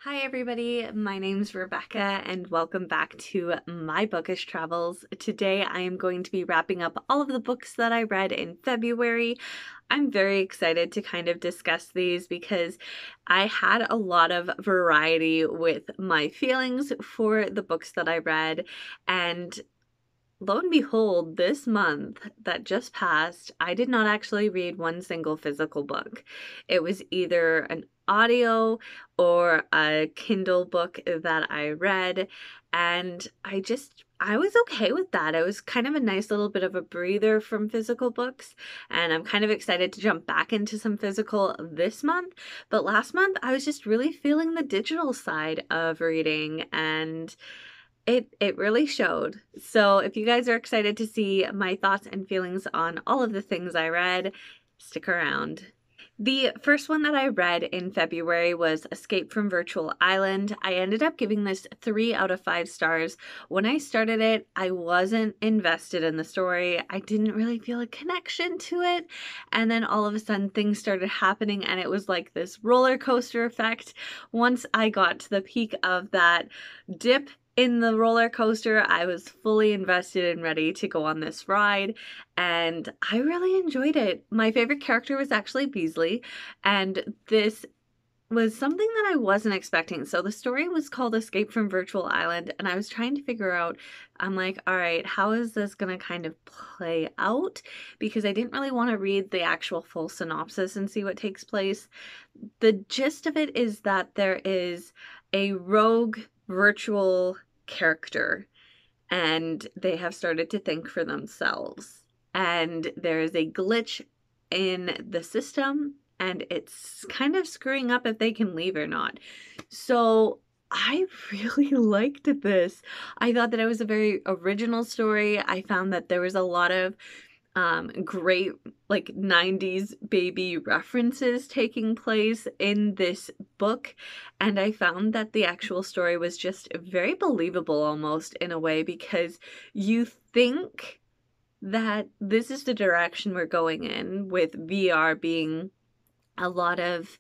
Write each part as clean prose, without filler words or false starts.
Hi everybody, my name's Rebecca and welcome back to my bookish travels. Today I am going to be wrapping up all of the books that I read in February. I'm very excited to kind of discuss these because I had a lot of variety with my feelings for the books that I read, and lo and behold, this month that just passed, I did not actually read one single physical book. It was either an audio or a Kindle book that I read, and I was okay with that. It was kind of a nice little bit of a breather from physical books, and I'm kind of excited to jump back into some physical this month. But last month, I was just really feeling the digital side of reading, and it really showed. So if you guys are excited to see my thoughts and feelings on all of the things I read, stick around. The first one that I read in February was Escape from Virtual Island. I ended up giving this 3 out of 5 stars. When I started it, I wasn't invested in the story. I didn't really feel a connection to it. And then all of a sudden things started happening and it was like this roller coaster effect. Once I got to the peak of that dip in the roller coaster, I was fully invested and ready to go on this ride, and I really enjoyed it. My favorite character was actually Beasley, and this was something that I wasn't expecting. So the story was called Escape from Virtual Island, and I was trying to figure out, I'm like, all right, how is this gonna kind of play out? Because I didn't really want to read the actual full synopsis and see what takes place. The gist of it is that there is a rogue virtual character and they have started to think for themselves. And there is a glitch in the system and it's kind of screwing up if they can leave or not. So I really liked this. I thought that it was a very original story. I found that there was a lot of great like 90s baby references taking place in this book, and I found that the actual story was just very believable almost in a way, because you think that this is the direction we're going in, with VR being a lot of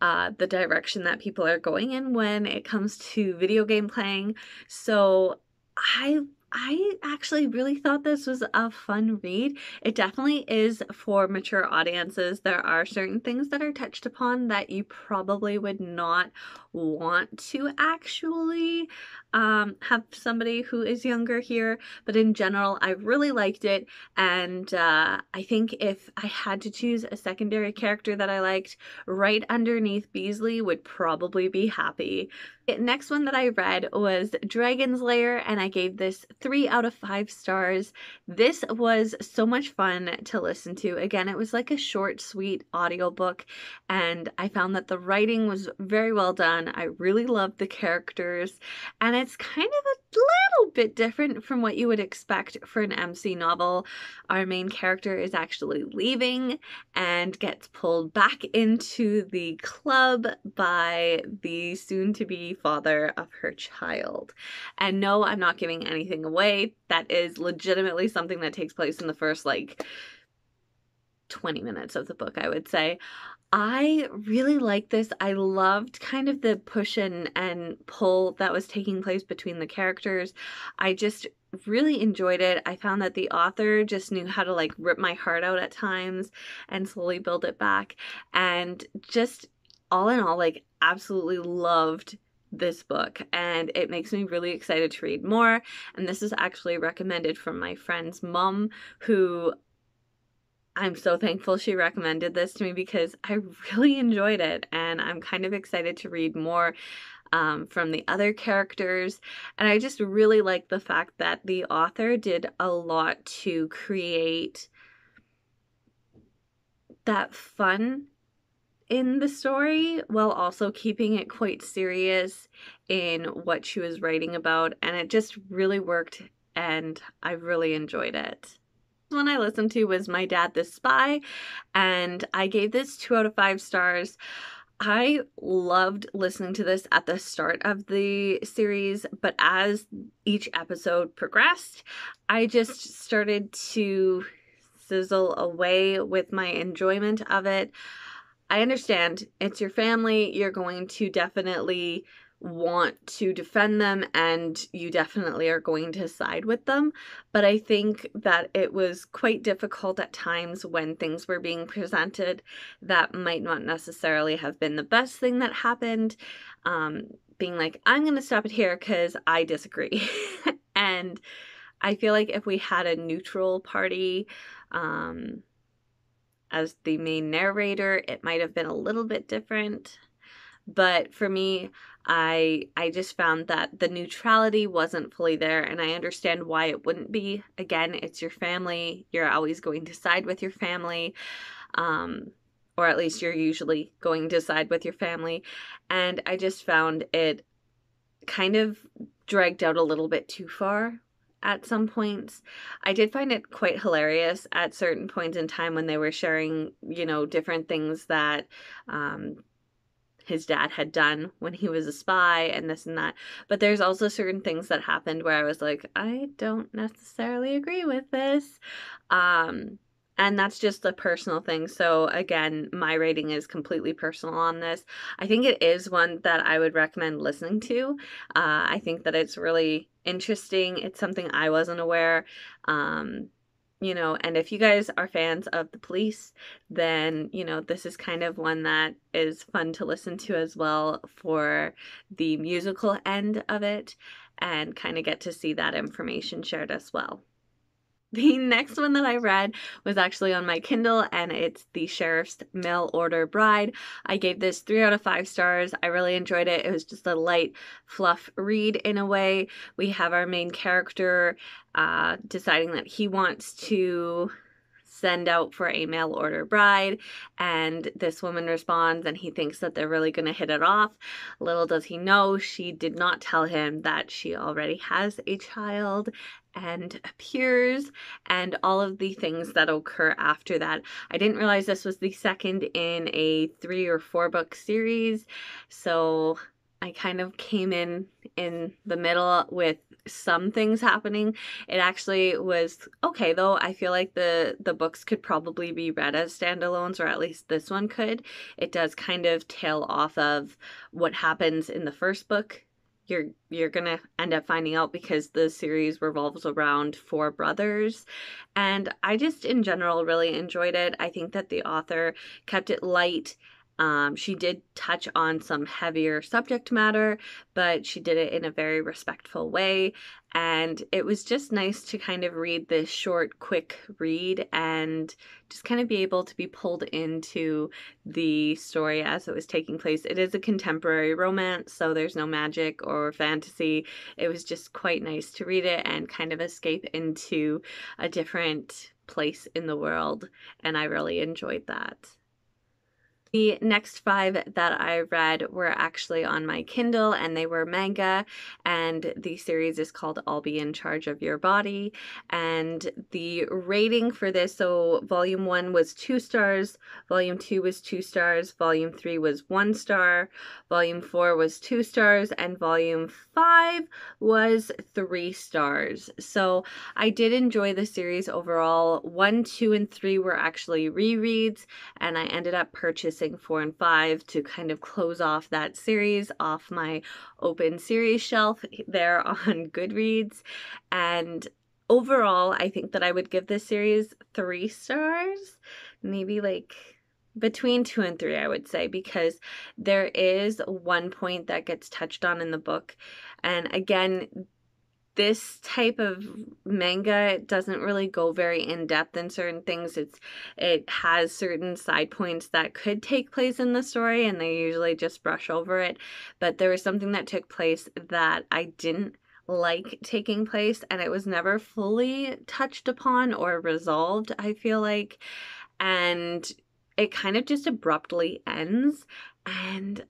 the direction that people are going in when it comes to video game playing. So I I actually really thought this was a fun read. It definitely is for mature audiences. There are certain things that are touched upon that you probably would not want to actually have somebody who is younger here. But in general, I really liked it. And I think if I had to choose a secondary character that I liked, right underneath Beasley would probably be Happy. The next one that I read was Dragon's Lair, and I gave this 3 out of 5 stars. This was so much fun to listen to. Again, it was like a short, sweet audiobook, and I found that the writing was very well done. I really loved the characters, and it's kind of a little bit different from what you would expect for an MC novel. Our main character is actually leaving and gets pulled back into the club by the soon-to-be father of her child. And no, I'm not giving anything away. That is legitimately something that takes place in the first like 20 minutes of the book, I would say. I really liked this. I loved kind of the push and pull that was taking place between the characters. I just really enjoyed it. I found that the author just knew how to like rip my heart out at times and slowly build it back. And just all in all, like, absolutely loved this book, and it makes me really excited to read more. And this is actually recommended from my friend's mom, who I'm so thankful she recommended this to me because I really enjoyed it, and I'm kind of excited to read more from the other characters. And I just really like the fact that the author did a lot to create that fun in the story while also keeping it quite serious in what she was writing about, and it just really worked and I really enjoyed it. The one I listened to was My Dad the Spy, and I gave this 2 out of 5 stars. I loved listening to this at the start of the series, but as each episode progressed, I just started to sizzle away with my enjoyment of it. I understand it's your family. You're going to definitely want to defend them and you definitely are going to side with them. But I think that it was quite difficult at times when things were being presented that might not necessarily have been the best thing that happened. Being like, I'm going to stop it here because I disagree. And I feel like if we had a neutral party, as the main narrator, it might have been a little bit different. But for me, I just found that the neutrality wasn't fully there, and I understand why it wouldn't be. Again, it's your family. You're always going to side with your family. Or at least you're usually going to side with your family. And I just found it kind of dragged out a little bit too far at some points. I did find it quite hilarious at certain points in time when they were sharing, different things that his dad had done when he was a spy and this and that. But there's also certain things that happened where I was like, I don't necessarily agree with this. And that's just a personal thing. So again, my rating is completely personal on this. I think it is one that I would recommend listening to. I think that it's really interesting. It's something I wasn't aware. And if you guys are fans of The Police, then, this is kind of one that is fun to listen to as well for the musical end of it and kind of get to see that information shared as well. The next one that I read was actually on my Kindle, and it's The Sheriff's Mail Order Bride. I gave this 3 out of 5 stars. I really enjoyed it. It was just a light fluff read in a way. We have our main character deciding that he wants to send out for a mail order bride, and this woman responds and he thinks that they're really going to hit it off. Little does he know, she did not tell him that she already has a child and appears, and all of the things that occur after that. I didn't realize this was the second in a 3 or 4 book series, so I kind of came in the middle with some things happening. It actually was okay though. I feel like the books could probably be read as standalones, or at least this one could. It does kind of tail off of what happens in the first book. You're gonna end up finding out because the series revolves around 4 brothers, and I just in general really enjoyed it. I think that the author kept it light. She did touch on some heavier subject matter, but she did it in a very respectful way. And it was just nice to kind of read this short, quick read and just kind of be able to be pulled into the story as it was taking place. It is a contemporary romance, so there's no magic or fantasy. It was just quite nice to read it and kind of escape into a different place in the world. And I really enjoyed that. The next 5 that I read were actually on my Kindle, and they were manga, and the series is called I'll Be in Charge of Your Body. And the rating for this, so volume 1 was 2 stars, volume 2 was 2 stars, volume 3 was 1 star, volume 4 was 2 stars, and volume 5 was 3 stars. So I did enjoy the series overall. 1, 2, and 3 were actually rereads, and I ended up purchasing 4 and 5 to kind of close off that series off my open series shelf there on Goodreads. And overall, I think that I would give this series 3 stars, maybe like between 2 and 3, I would say, because there is one point that gets touched on in the book. And again, this type of manga doesn't really go very in-depth in certain things. It has certain side points that could take place in the story, and they usually just brush over it. But there was something that took place that I didn't like taking place, and it was never fully touched upon or resolved, I feel like. And it kind of just abruptly ends, and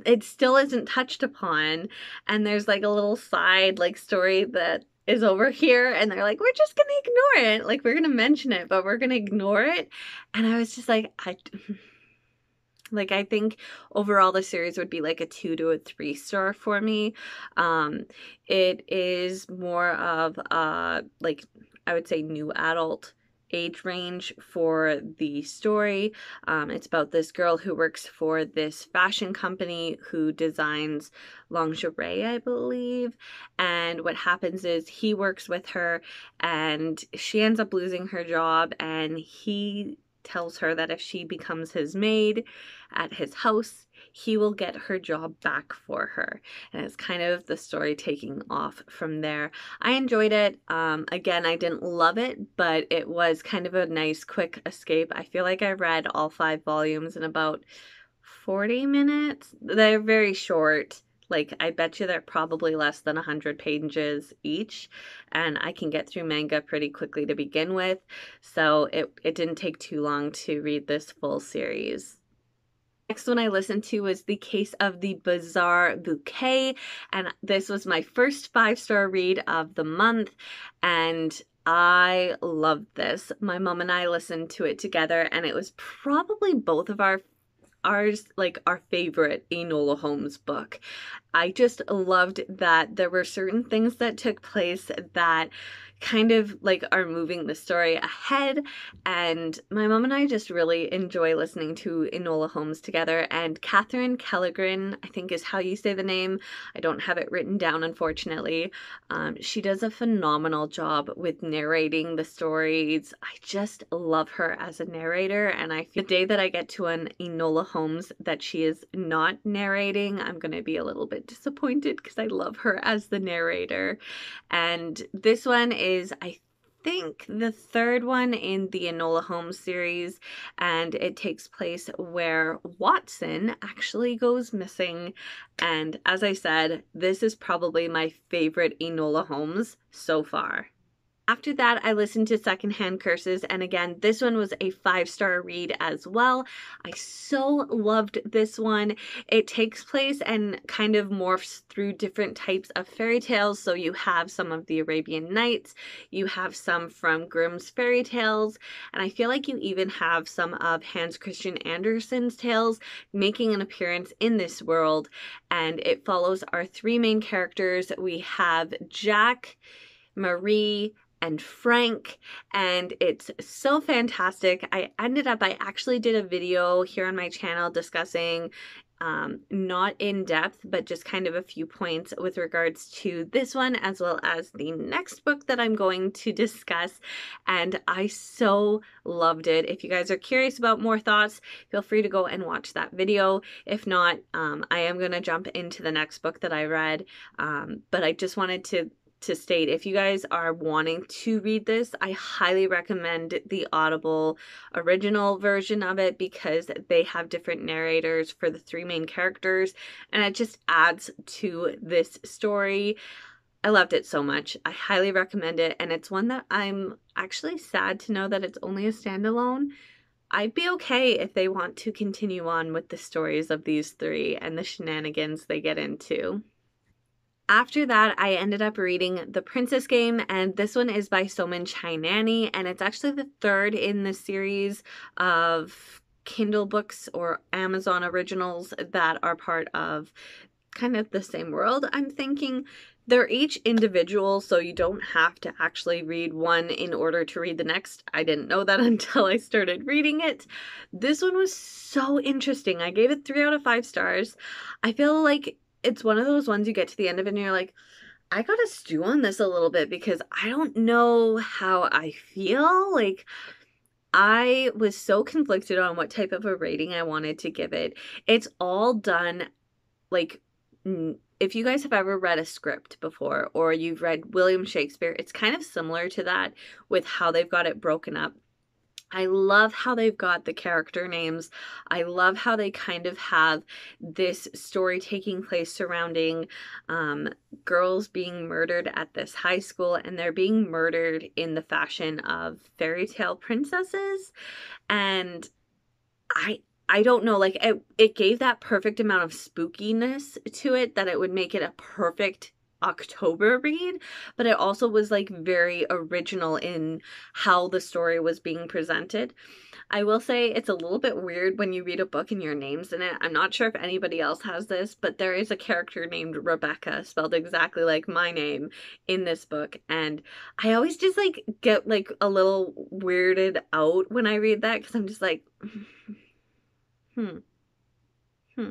it still isn't touched upon, and there's like a little side like story that is over here, and they're like, we're just gonna ignore it, like we're gonna mention it but we're gonna ignore it. And I was just like, I think overall the series would be like a 2 to a 3 star for me. It is more of like, I would say, new adult age range for the story. It's about this girl who works for this fashion company who designs lingerie, I believe. And what happens is he works with her and she ends up losing her job, and he tells her that if she becomes his maid at his house, he will get her job back for her. And it's kind of the story taking off from there. I enjoyed it. Again, I didn't love it, but it was kind of a nice quick escape. I feel like I read all 5 volumes in about 40 minutes. They're very short. Like, I bet you they're probably less than 100 pages each, and I can get through manga pretty quickly to begin with, so it didn't take too long to read this full series. Next one I listened to was The Case of the Bizarre Bouquet, and this was my first 5-star read of the month, and I loved this. My mom and I listened to it together, and it was probably both of our favorite Enola Holmes book. I just loved that there were certain things that took place that kind of like are moving the story ahead, and my mom and I just really enjoy listening to Enola Holmes together. And Catherine Kellegren, I think is how you say the name. I don't have it written down, unfortunately. She does a phenomenal job with narrating the stories. I just love her as a narrator, and I feel the day that I get to an Enola Holmes that she is not narrating, I'm gonna be a little bit disappointed because I love her as the narrator. And this one is, I think, the 3rd one in the Enola Holmes series, and it takes place where Watson actually goes missing. And as I said, this is probably my favorite Enola Holmes so far. After that, I listened to Secondhand Curses, and again, this one was a 5-star read as well. I so loved this one. It takes place and kind of morphs through different types of fairy tales. So you have some of the Arabian Nights, you have some from Grimm's fairy tales, and I feel like you even have some of Hans Christian Andersen's tales making an appearance in this world. And it follows our 3 main characters. We have Jack, Marie, and Frank, and it's so fantastic. I actually did a video here on my channel discussing not in depth, but just kind of a few points with regards to this one, as well as the next book that I'm going to discuss, and I so loved it. If you guys are curious about more thoughts, feel free to go and watch that video. If not, I am going to jump into the next book that I read, but I just wanted to state, if you guys are wanting to read this, I highly recommend the Audible original version of it, because they have different narrators for the 3 main characters, and it just adds to this story. I loved it so much. I highly recommend it, and it's one that I'm actually sad to know that it's only a standalone. I'd be okay if they want to continue on with the stories of these 3 and the shenanigans they get into. After that, I ended up reading The Princess Game, and this one is by Somin Chainani, and it's actually the 3rd in the series of Kindle books or Amazon originals that are part of kind of the same world. I'm thinking they're each individual, so you don't have to actually read one in order to read the next. I didn't know that until I started reading it. This one was so interesting. I gave it 3 out of 5 stars. I feel like it's one of those ones you get to the end of it and you're like, I gotta stew on this a little bit because I don't know how I feel. Like, I was so conflicted on what type of a rating I wanted to give it. It's all done, like, if you guys have ever read a script before or you've read William Shakespeare, it's kind of similar to that with how they've got it broken up. I love how they've got the character names. I love how they kind of have this story taking place surrounding girls being murdered at this high school, and they're being murdered in the fashion of fairy tale princesses. And I don't know, like it gave that perfect amount of spookiness to it that it would make it a perfect October read, but it also was like very original in how the story was being presented. I will say it's a little bit weird when you read a book and your name's in it. I'm not sure if anybody else has this, but there is a character named Rebecca, spelled exactly like my name, in this book. And I always just like get like a little weirded out when I read that because I'm just like, hmm, hmm.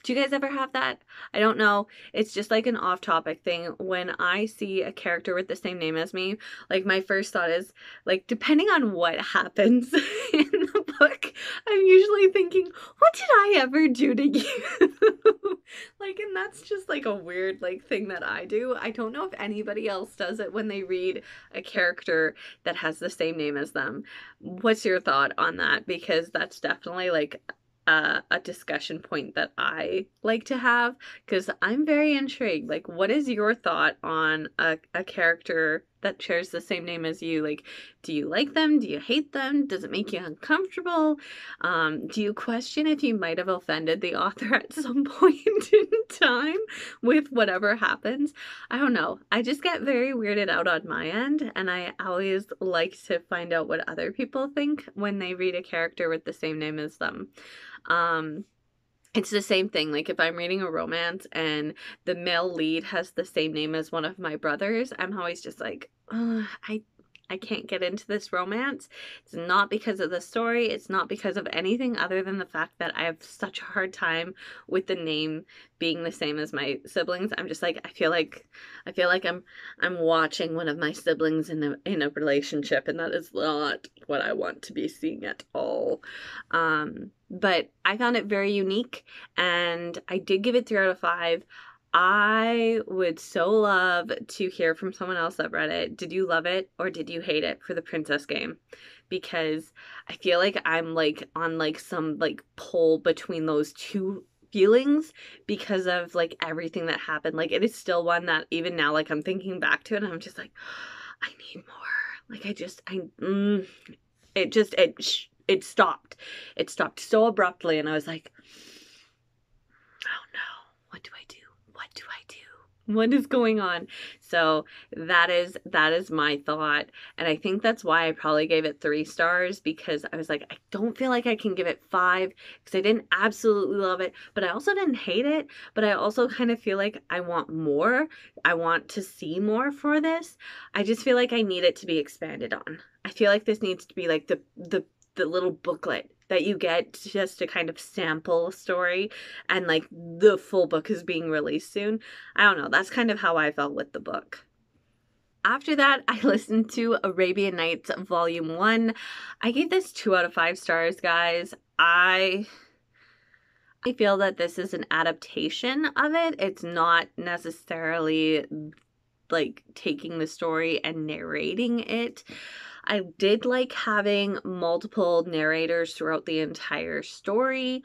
Do you guys ever have that? I don't know. It's just like an off-topic thing. When I see a character with the same name as me, like my first thought is, like, depending on what happens in the book, I'm usually thinking, what did I ever do to you? Like, and that's just like a weird like thing that I do. I don't know if anybody else does it when they read a character that has the same name as them. What's your thought on that? Because that's definitely like a discussion point that I like to have because I'm very intrigued. Like, what is your thought on a character that shares the same name as you? Like, do you like them? Do you hate them? Does it make you uncomfortable? Do you question if you might have offended the author at some point in time with whatever happens? I don't know. I just get very weirded out on my end, and I always like to find out what other people think when they read a character with the same name as them. It's the same thing. Like if I'm reading a romance and the male lead has the same name as one of my brothers, I'm always just like, I can't get into this romance. It's not because of the story. It's not because of anything other than the fact that I have such a hard time with the name being the same as my siblings. I'm just like, I feel like I'm watching one of my siblings in a relationship, and that is not what I want to be seeing at all. But I found it very unique, and I did give it 3 out of 5. I would so love to hear from someone else that read it. Did you love it or did you hate it for the Princess Game? Because I feel like I'm like on like some like pull between those two feelings because of like everything that happened. Like it is still one that even now like I'm thinking back to it and I'm just like, I need more. Like it stopped. It stopped so abruptly and I was like, oh no, what do I do? What do I do? What is going on? So that is my thought. And I think that's why I probably gave it 3 stars because I was like, I don't feel like I can give it 5 because I didn't absolutely love it, but I also didn't hate it. But I also kind of feel like I want more. I want to see more for this. I just feel like I need it to be expanded on. I feel like this needs to be like the little booklet that you get just to kind of sample a story and like the full book is being released soon. I don't know. That's kind of how I felt with the book. After that, I listened to Arabian Nights Volume 1. I gave this 2 out of 5 stars, guys. I feel that this is an adaptation of it. It's not necessarily like taking the story and narrating it. I did like having multiple narrators throughout the entire story.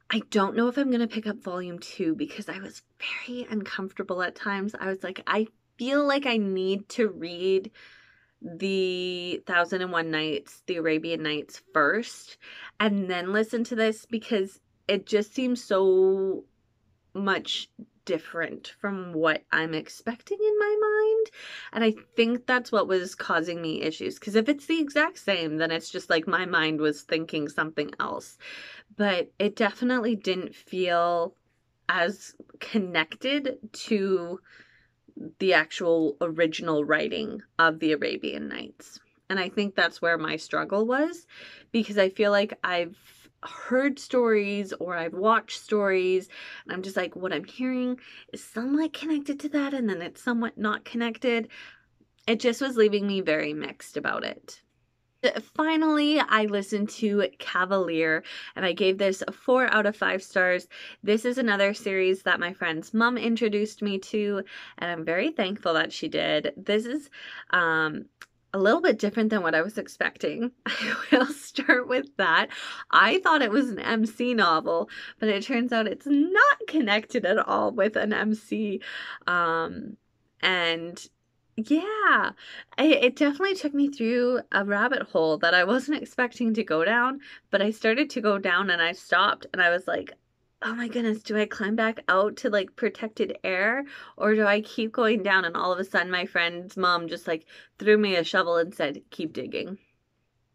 I don't know if I'm going to pick up volume 2 because I was very uncomfortable at times. I was like, I feel like I need to read the 1001 Nights, the Arabian Nights first, and then listen to this because it just seems so much different from what I'm expecting in my mind. And I think that's what was causing me issues. Because if it's the exact same, then it's just like my mind was thinking something else. But it definitely didn't feel as connected to the actual original writing of the Arabian Nights. And I think that's where my struggle was because I feel like I've heard stories or I've watched stories and I'm just like, what I'm hearing is somewhat connected to that and then it's somewhat not connected. It just was leaving me very mixed about it. Finally, I listened to Cavalier and I gave this a 4 out of 5 stars. This is another series that my friend's mom introduced me to, and I'm very thankful that she did. This is a little bit different than what I was expecting. I will start with that. I thought it was an MC novel, but it turns out it's not connected at all with an MC. And yeah, it definitely took me through a rabbit hole that I wasn't expecting to go down, but I started to go down and I stopped and I was like, oh my goodness, do I climb back out to like protected air, or do I keep going down? And all of a sudden my friend's mom just like threw me a shovel and said, keep digging.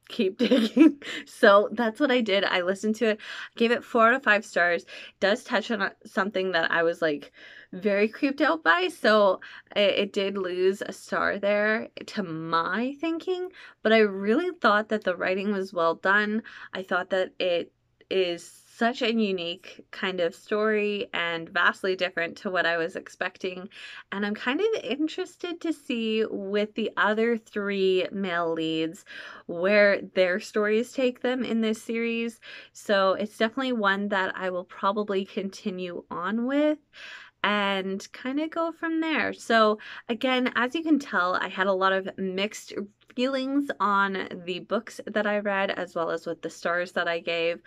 Keep digging. So that's what I did. I listened to it, gave it 4 out of 5 stars. It does touch on something that I was like very creeped out by, so it did lose a star there to my thinking, but I really thought that the writing was well done. I thought that it is such a unique kind of story and vastly different to what I was expecting. And I'm kind of interested to see with the other 3 male leads where their stories take them in this series. So it's definitely one that I will probably continue on with and kind of go from there. So again, as you can tell, I had a lot of mixed feelings on the books that I read as well as with the stars that I gave.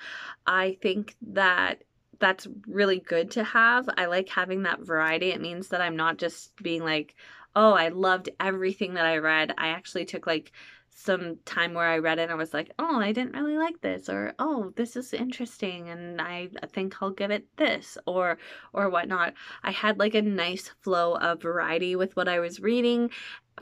I think that that's really good to have. I like having that variety. It means that I'm not just being like, oh, I loved everything that I read. I actually took like some time where I read it and I was like, oh, I didn't really like this, or oh, this is interesting and I think I'll give it this, or whatnot. I had like a nice flow of variety with what I was reading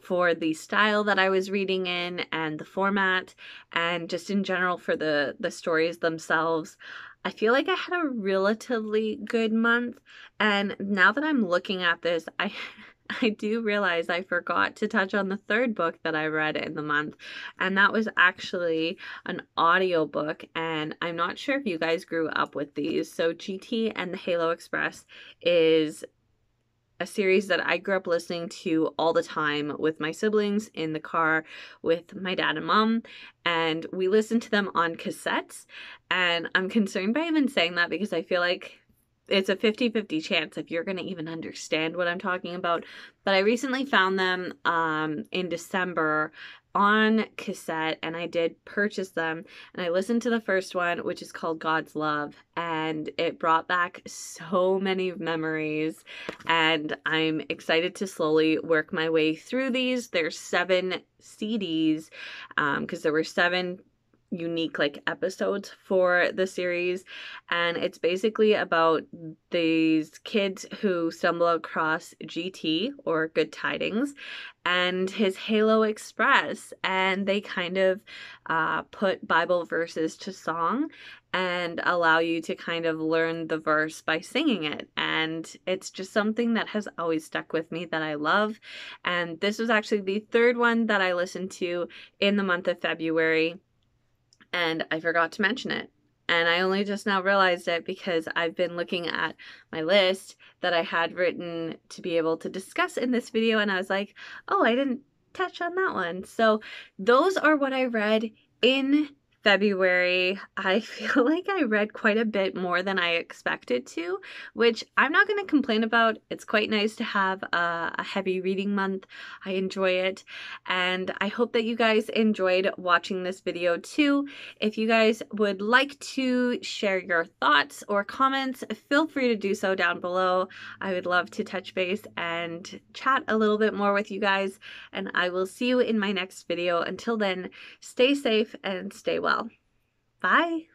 for the style that I was reading in and the format, and just in general for the stories themselves. I feel like I had a relatively good month, and now that I'm looking at this, I do realize I forgot to touch on the 3rd book that I read in the month, and that was actually an audiobook, and I'm not sure if you guys grew up with these. So GT and the Halo Express is a series that I grew up listening to all the time with my siblings in the car with my dad and mom, and we listened to them on cassettes. And I'm concerned by even saying that because I feel like it's a 50-50 chance if you're going to even understand what I'm talking about. But I recently found them in December on cassette, and I did purchase them, and I listened to the first one, which is called God's Love, and it brought back so many memories, and I'm excited to slowly work my way through these. There's 7 CDs because there were 7 unique like episodes for the series, and it's basically about these kids who stumble across GT, or Good Tidings, and his Halo Express, and they kind of put Bible verses to song and allow you to kind of learn the verse by singing it. And it's just something that has always stuck with me that I love. And this was actually the 3rd one that I listened to in the month of February, and I forgot to mention it. And I only just now realized it because I've been looking at my list that I had written to be able to discuss in this video, and I was like, oh, I didn't touch on that one. So those are what I read in February. I feel like I read quite a bit more than I expected to, which I'm not going to complain about. It's quite nice to have a heavy reading month. I enjoy it, and I hope that you guys enjoyed watching this video too. If you guys would like to share your thoughts or comments, feel free to do so down below. I would love to touch base and chat a little bit more with you guys, and I will see you in my next video. Until then, stay safe and stay well. Bye.